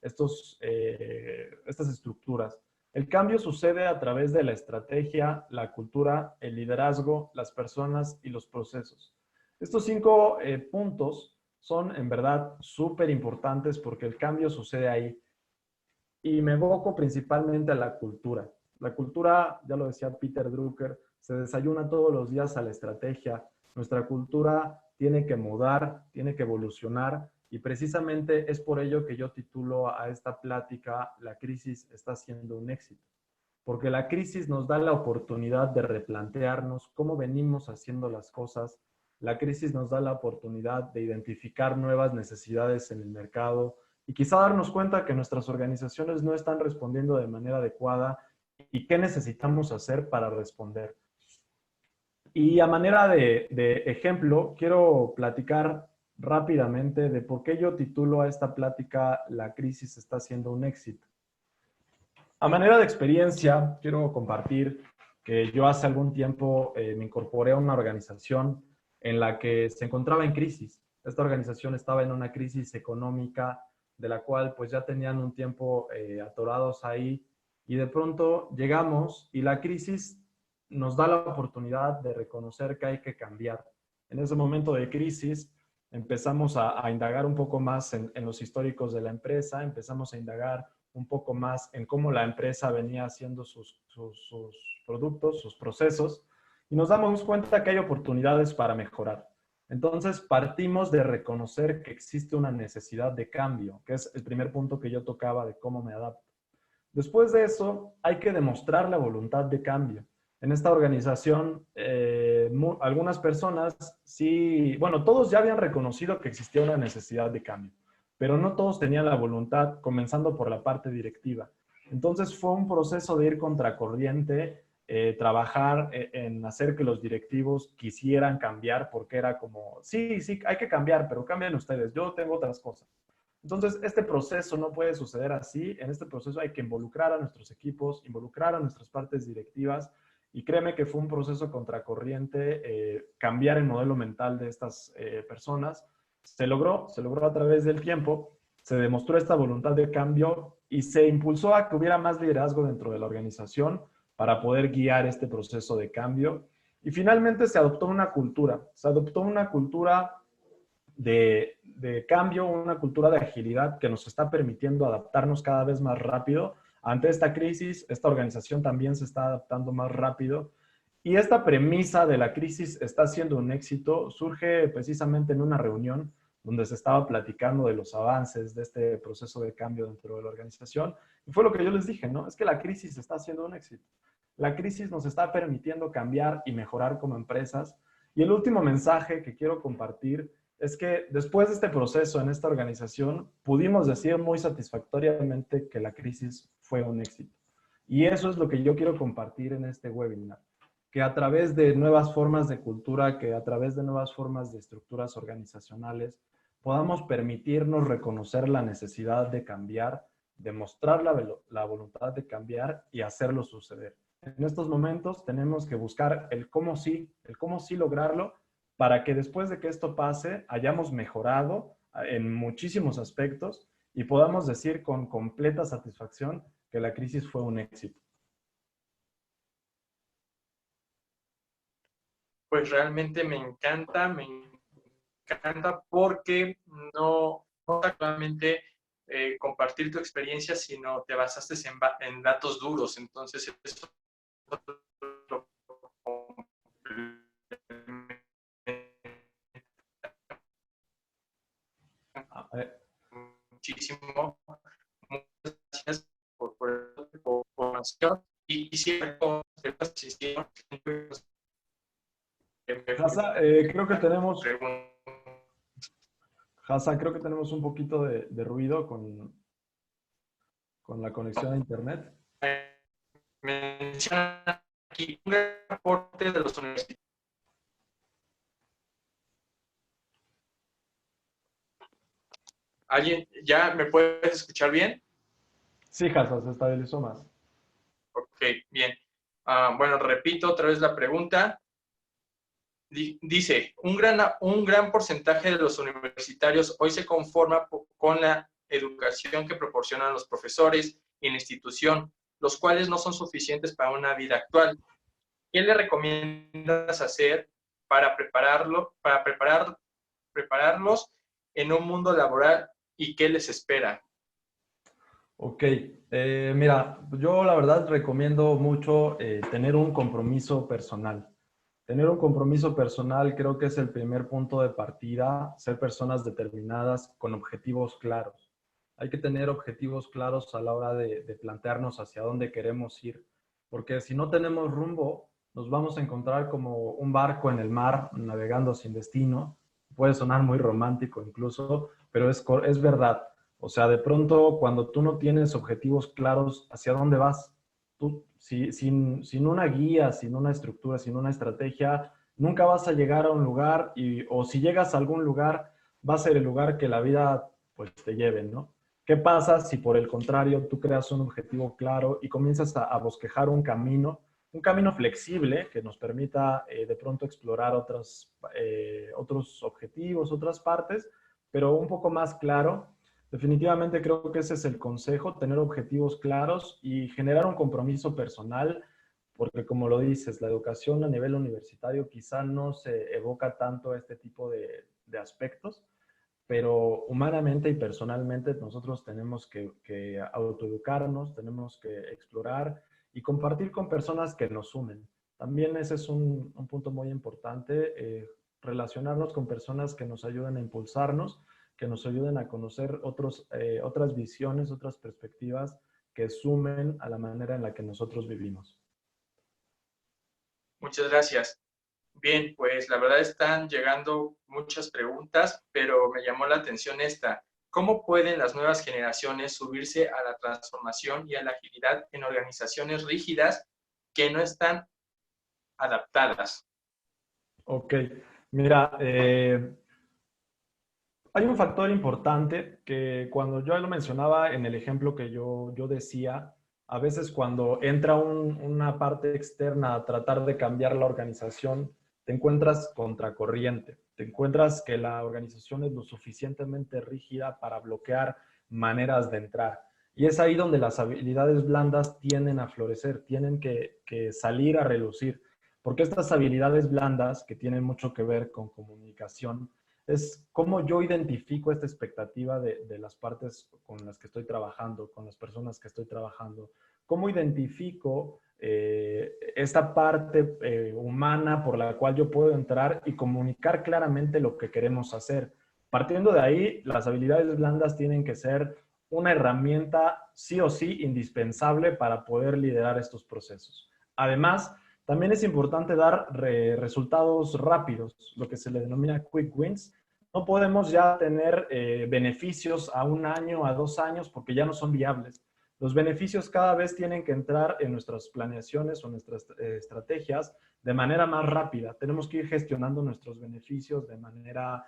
[SPEAKER 3] estas estructuras. El cambio sucede a través de la estrategia, la cultura, el liderazgo, las personas y los procesos. Estos cinco puntos son en verdad súper importantes porque el cambio sucede ahí. Y me evoco principalmente a la cultura. La cultura, ya lo decía Peter Drucker, se desayuna todos los días a la estrategia. Nuestra cultura tiene que mudar, tiene que evolucionar y precisamente es por ello que yo titulo a esta plática "La crisis está siendo un éxito". Porque la crisis nos da la oportunidad de replantearnos cómo venimos haciendo las cosas. La crisis nos da la oportunidad de identificar nuevas necesidades en el mercado y quizá darnos cuenta que nuestras organizaciones no están respondiendo de manera adecuada y qué necesitamos hacer para responder. Y a manera de ejemplo, quiero platicar rápidamente de por qué yo titulo a esta plática "La crisis está siendo un éxito". A manera de experiencia, quiero compartir que yo hace algún tiempo me incorporé a una organización en la que se encontraba en crisis. Esta organización estaba en una crisis económica de la cual pues ya tenían un tiempo atorados ahí y de pronto llegamos y la crisis nos da la oportunidad de reconocer que hay que cambiar. En ese momento de crisis empezamos a indagar un poco más en los históricos de la empresa, empezamos a indagar un poco más en cómo la empresa venía haciendo sus productos, sus procesos, y nos damos cuenta que hay oportunidades para mejorar. Entonces partimos de reconocer que existe una necesidad de cambio, que es el primer punto que yo tocaba de cómo me adapto. Después de eso, hay que demostrar la voluntad de cambio. En esta organización, algunas personas sí, bueno, todos ya habían reconocido que existía una necesidad de cambio, pero no todos tenían la voluntad, comenzando por la parte directiva. Entonces fue un proceso de ir contracorriente, trabajar en hacer que los directivos quisieran cambiar, porque era como, sí, hay que cambiar, pero cambien ustedes, yo tengo otras cosas. Entonces, este proceso no puede suceder así. En este proceso hay que involucrar a nuestros equipos, involucrar a nuestras partes directivas, y créeme que fue un proceso contracorriente cambiar el modelo mental de estas personas. Se logró a través del tiempo, se demostró esta voluntad de cambio y se impulsó a que hubiera más liderazgo dentro de la organización para poder guiar este proceso de cambio. Y finalmente se adoptó una cultura de cambio, una cultura de agilidad que nos está permitiendo adaptarnos cada vez más rápido. Ante esta crisis, esta organización también se está adaptando más rápido. Y esta premisa de la crisis está siendo un éxito surge precisamente en una reunión donde se estaba platicando de los avances de este proceso de cambio dentro de la organización. Y fue lo que yo les dije, ¿no? Es que la crisis está siendo un éxito. La crisis nos está permitiendo cambiar y mejorar como empresas. Y el último mensaje que quiero compartir es que después de este proceso en esta organización, pudimos decir muy satisfactoriamente que la crisis fue un éxito. Y eso es lo que yo quiero compartir en este webinar, que a través de nuevas formas de cultura, que a través de nuevas formas de estructuras organizacionales, podamos permitirnos reconocer la necesidad de cambiar, demostrar la voluntad de cambiar y hacerlo suceder. En estos momentos tenemos que buscar el cómo sí lograrlo, para que después de que esto pase hayamos mejorado en muchísimos aspectos y podamos decir con completa satisfacción que la crisis fue un éxito.
[SPEAKER 2] pues realmente me encanta porque no solamente compartir tu experiencia, sino te basaste en datos duros. Entonces, eso lo muchísimo. Muchas gracias por la información y quisiera conocer la decisión.
[SPEAKER 3] Hasa, creo que tenemos un poquito de ruido con la conexión a internet.
[SPEAKER 2] Menciona aquí un gran aporte de los universitarios. ¿Alguien ya me puedes escuchar bien?
[SPEAKER 3] Sí, Hasa, se estabilizó más.
[SPEAKER 2] Ok, bien. Bueno, repito otra vez la pregunta. Dice, un gran porcentaje de los universitarios hoy se conforma con la educación que proporcionan los profesores y la institución, los cuales no son suficientes para una vida actual. ¿Qué le recomiendas hacer para prepararlos en un mundo laboral y qué les espera?
[SPEAKER 4] Ok, mira, yo la verdad recomiendo mucho tener un compromiso personal. Tener un compromiso personal creo que es el primer punto de partida, ser personas determinadas con objetivos claros. Hay que tener objetivos claros a la hora de plantearnos hacia dónde queremos ir, porque si no tenemos rumbo, nos vamos a encontrar como un barco en el mar navegando sin destino. Puede sonar muy romántico incluso, pero es verdad. O sea, de pronto cuando tú no tienes objetivos claros hacia dónde vas, tú sin una guía, sin una estructura, sin una estrategia, nunca vas a llegar a un lugar o si llegas a algún lugar, va a ser el lugar que la vida pues te lleve, ¿no? ¿Qué pasa si por el contrario tú creas un objetivo claro y comienzas a bosquejar un camino flexible que nos permita de pronto explorar otros objetivos, otras partes, pero un poco más claro? Definitivamente creo que ese es el consejo, tener objetivos claros y generar un compromiso personal, porque como lo dices, la educación a nivel universitario quizá no se evoca tanto este tipo de aspectos, pero humanamente y personalmente nosotros tenemos que autoeducarnos, tenemos que explorar y compartir con personas que nos sumen. También ese es un punto muy importante, relacionarnos con personas que nos ayuden a impulsarnos, que nos ayuden a conocer otras visiones, otras perspectivas que sumen a la manera en la que nosotros vivimos.
[SPEAKER 2] Muchas gracias. Bien, pues la verdad están llegando muchas preguntas, pero me llamó la atención esta. ¿Cómo pueden las nuevas generaciones subirse a la transformación y a la agilidad en organizaciones rígidas que no están adaptadas?
[SPEAKER 3] Ok, mira, hay un factor importante que cuando yo lo mencionaba en el ejemplo que yo decía, a veces cuando entra una parte externa a tratar de cambiar la organización, te encuentras contracorriente, te encuentras que la organización es lo suficientemente rígida para bloquear maneras de entrar. Y es ahí donde las habilidades blandas tienden a florecer, tienen que salir a relucir, porque estas habilidades blandas que tienen mucho que ver con comunicación, es cómo yo identifico esta expectativa de las partes con las que estoy trabajando, con las personas que estoy trabajando. Cómo identifico esta parte humana por la cual yo puedo entrar y comunicar claramente lo que queremos hacer. Partiendo de ahí, las habilidades blandas tienen que ser una herramienta sí o sí indispensable para poder liderar estos procesos. Además, también es importante dar resultados rápidos, lo que se le denomina quick wins. No podemos ya tener beneficios a 1 año, a 2 años, porque ya no son viables. Los beneficios cada vez tienen que entrar en nuestras planeaciones o nuestras estrategias de manera más rápida. Tenemos que ir gestionando nuestros beneficios de manera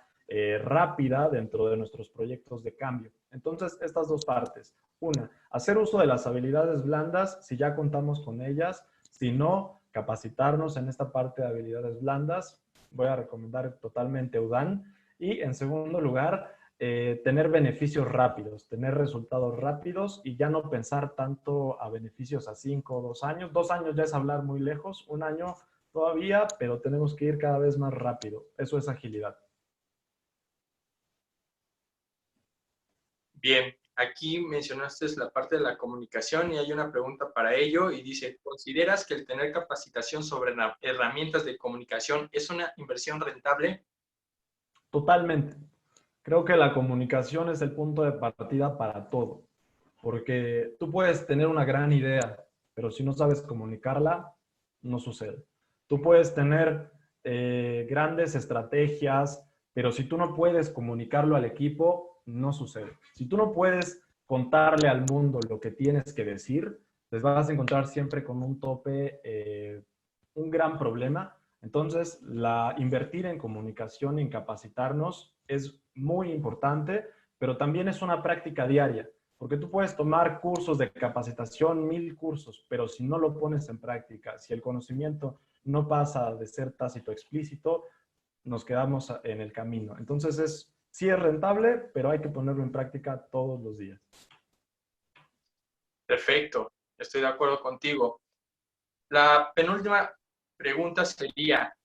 [SPEAKER 3] rápida dentro de nuestros proyectos de cambio. Entonces, estas dos partes. Una, hacer uso de las habilidades blandas si ya contamos con ellas. Si no, capacitarnos en esta parte de habilidades blandas. Voy a recomendar totalmente Udaan. Y en segundo lugar, tener beneficios rápidos, tener resultados rápidos y ya no pensar tanto a beneficios a 5 o 2 años. 2 años ya es hablar muy lejos. 1 año todavía, pero tenemos que ir cada vez más rápido. Eso es agilidad.
[SPEAKER 2] Bien, aquí mencionaste la parte de la comunicación y hay una pregunta para ello y dice, ¿consideras que el tener capacitación sobre herramientas de comunicación es una inversión rentable?
[SPEAKER 3] Totalmente. Creo que la comunicación es el punto de partida para todo, porque tú puedes tener una gran idea, pero si no sabes comunicarla, no sucede. Tú puedes tener grandes estrategias, pero si tú no puedes comunicarlo al equipo, no sucede. Si tú no puedes contarle al mundo lo que tienes que decir, les vas a encontrar siempre con un tope, un gran problema. Entonces, invertir en comunicación, en capacitarnos, es muy importante, pero también es una práctica diaria, porque tú puedes tomar cursos de capacitación, 1000 cursos, pero si no lo pones en práctica, si el conocimiento no pasa de ser tácito a explícito, nos quedamos en el camino. Entonces, sí es rentable, pero hay que ponerlo en práctica todos los días.
[SPEAKER 2] Perfecto, estoy de acuerdo contigo. La penúltima pregunta sería,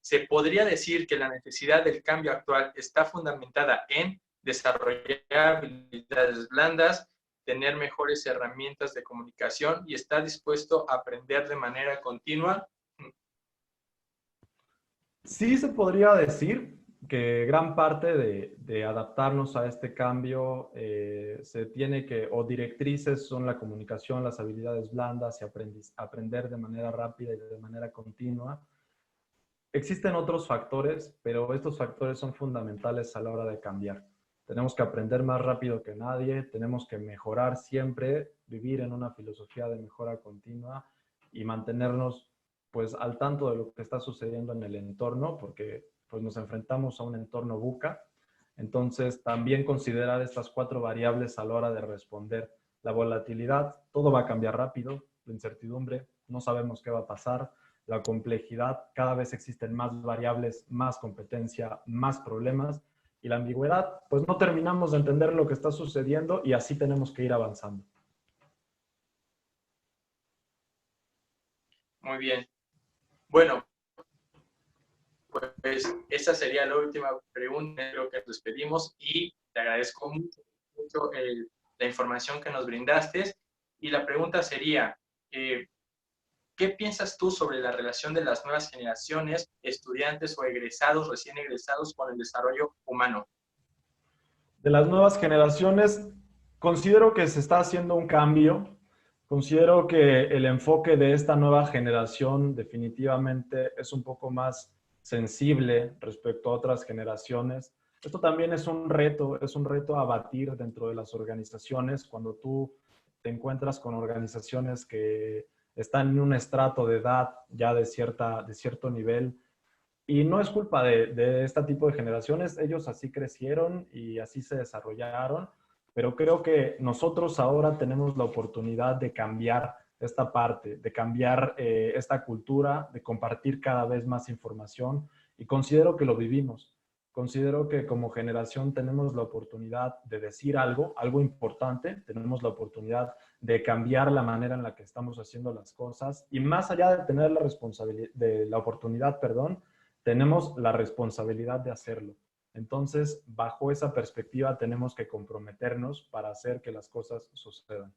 [SPEAKER 2] ¿se podría decir que la necesidad del cambio actual está fundamentada en desarrollar habilidades blandas, tener mejores herramientas de comunicación y estar dispuesto a aprender de manera continua?
[SPEAKER 3] Sí se podría decir que gran parte de adaptarnos a este cambio se tiene que, o directrices son la comunicación, las habilidades blandas y aprender de manera rápida y de manera continua. Existen otros factores, pero estos factores son fundamentales a la hora de cambiar. Tenemos que aprender más rápido que nadie, tenemos que mejorar siempre, vivir en una filosofía de mejora continua y mantenernos pues al tanto de lo que está sucediendo en el entorno, porque pues nos enfrentamos a un entorno VUCA. Entonces, también considerar estas 4 variables a la hora de responder. La volatilidad, todo va a cambiar rápido, la incertidumbre, no sabemos qué va a pasar, la complejidad, cada vez existen más variables, más competencia, más problemas, y la ambigüedad, pues no terminamos de entender lo que está sucediendo y así tenemos que ir avanzando.
[SPEAKER 2] Muy bien. Bueno, pues esa sería la última pregunta, creo que nos despedimos y te agradezco mucho la información que nos brindaste. Y la pregunta sería, ¿qué piensas tú sobre la relación de las nuevas generaciones, estudiantes o egresados, recién egresados, con el desarrollo humano?
[SPEAKER 3] De las nuevas generaciones, considero que se está haciendo un cambio. Considero que el enfoque de esta nueva generación definitivamente es un poco más sensible respecto a otras generaciones. Esto también es un reto a batir dentro de las organizaciones cuando tú te encuentras con organizaciones que están en un estrato de edad ya de cierto nivel. Y no es culpa de este tipo de generaciones, ellos así crecieron y así se desarrollaron, pero creo que nosotros ahora tenemos la oportunidad de cambiar esta parte, de cambiar esta cultura, de compartir cada vez más información y considero que lo vivimos. Considero que como generación tenemos la oportunidad de decir algo importante, tenemos la oportunidad de cambiar la manera en la que estamos haciendo las cosas y más allá de tener la responsabilidad, de la oportunidad, perdón, tenemos la responsabilidad de hacerlo. Entonces, bajo esa perspectiva, tenemos que comprometernos para hacer que las cosas sucedan.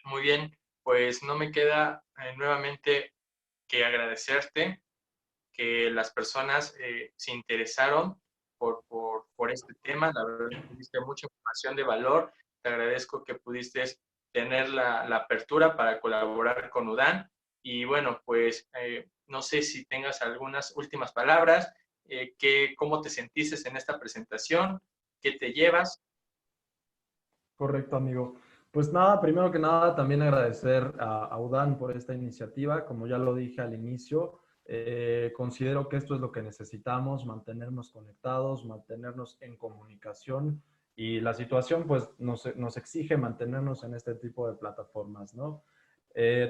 [SPEAKER 2] Muy bien, pues no me queda nuevamente que agradecerte que las personas se interesaron por este tema. La verdad, tuviste mucha información de valor. Te agradezco que pudiste tener la apertura para colaborar con UDAN. Y bueno, pues no sé si tengas algunas últimas palabras, cómo te sentiste en esta presentación, qué te llevas.
[SPEAKER 3] Correcto, amigo. Pues nada, primero que nada, también agradecer a UDAN por esta iniciativa. Como ya lo dije al inicio, considero que esto es lo que necesitamos, mantenernos conectados, mantenernos en comunicación y la situación pues nos exige mantenernos en este tipo de plataformas, ¿no?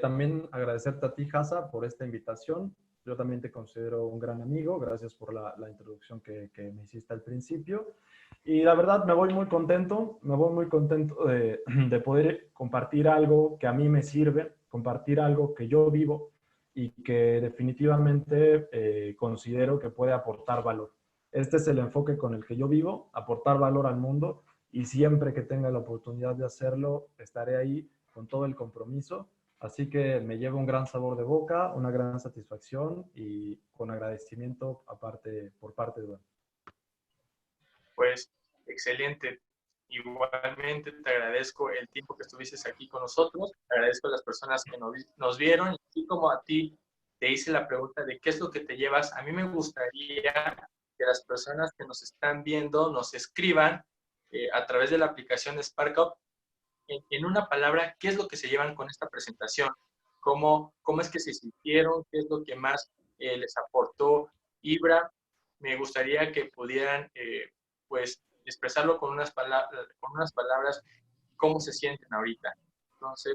[SPEAKER 3] También agradecerte a ti, Hasa, por esta invitación. Yo también te considero un gran amigo. Gracias por la introducción que me hiciste al principio. Y la verdad me voy muy contento de poder compartir algo que a mí me sirve, compartir algo que yo vivo y que definitivamente considero que puede aportar valor. Este es el enfoque con el que yo vivo, aportar valor al mundo, y siempre que tenga la oportunidad de hacerlo, estaré ahí con todo el compromiso. Así que me llevo un gran sabor de boca, una gran satisfacción y con agradecimiento aparte, por parte de Iván.
[SPEAKER 2] Pues excelente. Igualmente te agradezco el tiempo que estuviste aquí con nosotros, agradezco a las personas que nos vieron, y así como a ti te hice la pregunta de qué es lo que te llevas, a mí me gustaría que las personas que nos están viendo nos escriban a través de la aplicación de SparkUp en una palabra qué es lo que se llevan con esta presentación, cómo es que se sintieron, qué es lo que más les aportó Ibra. Me gustaría que pudieran pues expresarlo con unas palabras, cómo se sienten ahorita. Entonces,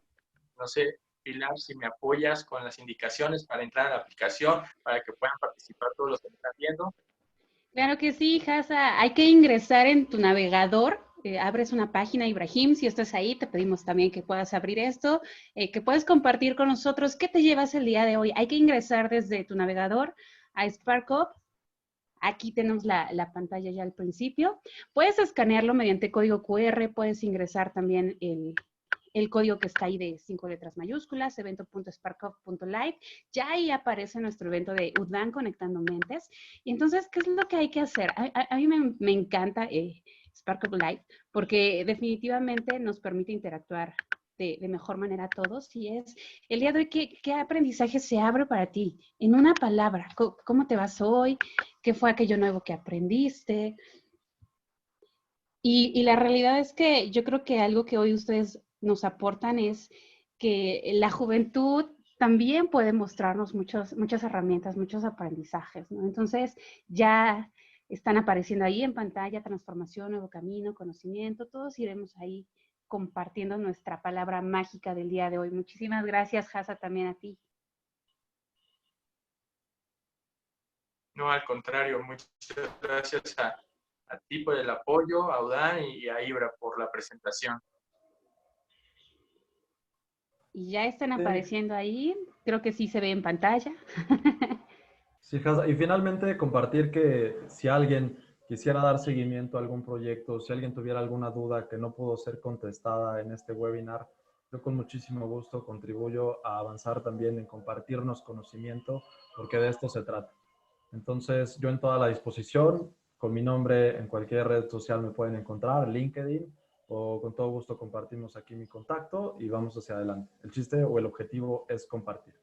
[SPEAKER 2] no sé, Pilar, si me apoyas con las indicaciones para entrar a la aplicación, para que puedan participar todos los que me están viendo.
[SPEAKER 1] Claro que sí, Hasa. Hay que ingresar en tu navegador. Abres una página, Ibrahim. Si estás ahí, te pedimos también que puedas abrir esto, que puedes compartir con nosotros qué te llevas el día de hoy. Hay que ingresar desde tu navegador a SparkUp. Aquí tenemos la pantalla ya al principio. Puedes escanearlo mediante código QR, puedes ingresar también el código que está ahí de 5 letras mayúsculas, evento.sparkup.live. Ya ahí aparece nuestro evento de Udvan Conectando Mentes. Y entonces, ¿qué es lo que hay que hacer? A mí me encanta SparkUp Live porque definitivamente nos permite interactuar de mejor manera a todos, y es el día de hoy, ¿qué aprendizaje se abre para ti? En una palabra, ¿cómo te vas hoy? ¿Qué fue aquello nuevo que aprendiste? Y la realidad es que yo creo que algo que hoy ustedes nos aportan es que la juventud también puede mostrarnos muchas herramientas, muchos aprendizajes, ¿no? Entonces ya están apareciendo ahí en pantalla: transformación, nuevo camino, conocimiento. Todos iremos ahí compartiendo nuestra palabra mágica del día de hoy. Muchísimas gracias, Hasa, también a ti.
[SPEAKER 2] No, al contrario, muchas gracias a ti por el apoyo, a Udán y a Ibra por la presentación.
[SPEAKER 1] Y ya están apareciendo ahí. Creo que sí se ve en pantalla.
[SPEAKER 4] Sí, Hasa, y finalmente compartir que si alguien quisiera dar seguimiento a algún proyecto, si alguien tuviera alguna duda que no pudo ser contestada en este webinar, yo con muchísimo gusto contribuyo a avanzar también en compartirnos conocimiento, porque de esto se trata. Entonces, yo en toda la disposición, con mi nombre en cualquier red social me pueden encontrar, LinkedIn, o con todo gusto compartimos aquí mi contacto y vamos hacia adelante. El chiste o el objetivo es compartir.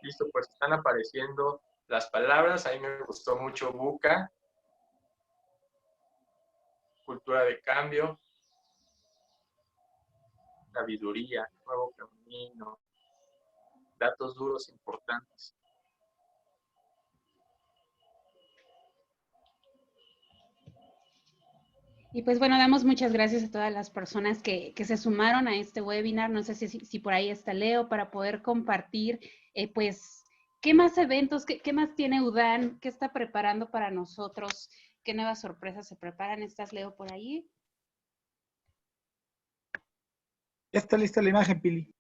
[SPEAKER 2] Listo, pues están apareciendo las palabras. A mí me gustó mucho VUCA, cultura de cambio, sabiduría, nuevo camino, datos duros importantes.
[SPEAKER 1] Y pues bueno, damos muchas gracias a todas las personas que se sumaron a este webinar. No sé si por ahí está Leo para poder compartir, pues, qué más eventos, qué más tiene Udán, qué está preparando para nosotros, qué nuevas sorpresas se preparan. ¿Estás, Leo, por ahí?
[SPEAKER 5] Ya está lista la imagen, Pili.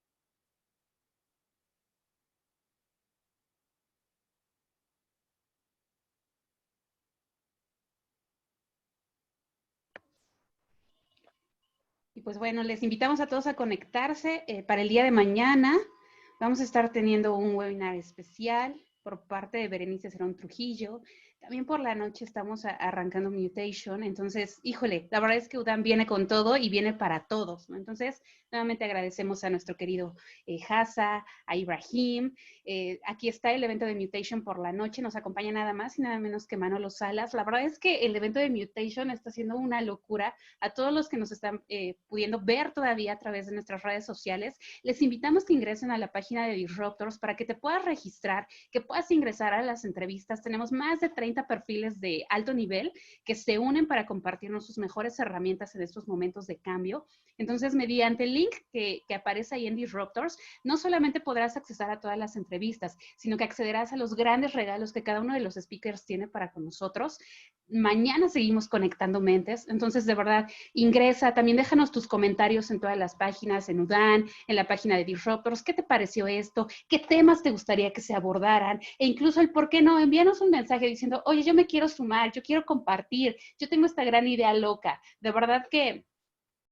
[SPEAKER 1] Y pues bueno, les invitamos a todos a conectarse para el día de mañana. Vamos a estar teniendo un webinar especial por parte de Berenice Cerón Trujillo. También por la noche estamos arrancando Mutation. Entonces, híjole, la verdad es que Udán viene con todo y viene para todos, ¿no? Entonces, nuevamente agradecemos a nuestro querido Hasa, a Ibrahim. Aquí está el evento de Mutation por la noche. Nos acompaña nada más y nada menos que Manolo Salas. La verdad es que el evento de Mutation está siendo una locura. A todos los que nos están pudiendo ver todavía a través de nuestras redes sociales, les invitamos que ingresen a la página de Disruptors para que te puedas registrar, que puedas ingresar a las entrevistas. Tenemos más de 30 30 perfiles de alto nivel que se unen para compartirnos sus mejores herramientas en estos momentos de cambio. Entonces, mediante el link que aparece ahí en Disruptors, no solamente podrás accesar a todas las entrevistas, sino que accederás a los grandes regalos que cada uno de los speakers tiene para con nosotros. Mañana seguimos conectando mentes, entonces de verdad ingresa, también déjanos tus comentarios en todas las páginas, en Udaan, en la página de Disruptors, ¿qué te pareció esto? ¿Qué temas te gustaría que se abordaran? E incluso el por qué no, envíanos un mensaje diciendo, oye, yo me quiero sumar, yo quiero compartir, yo tengo esta gran idea loca. De verdad que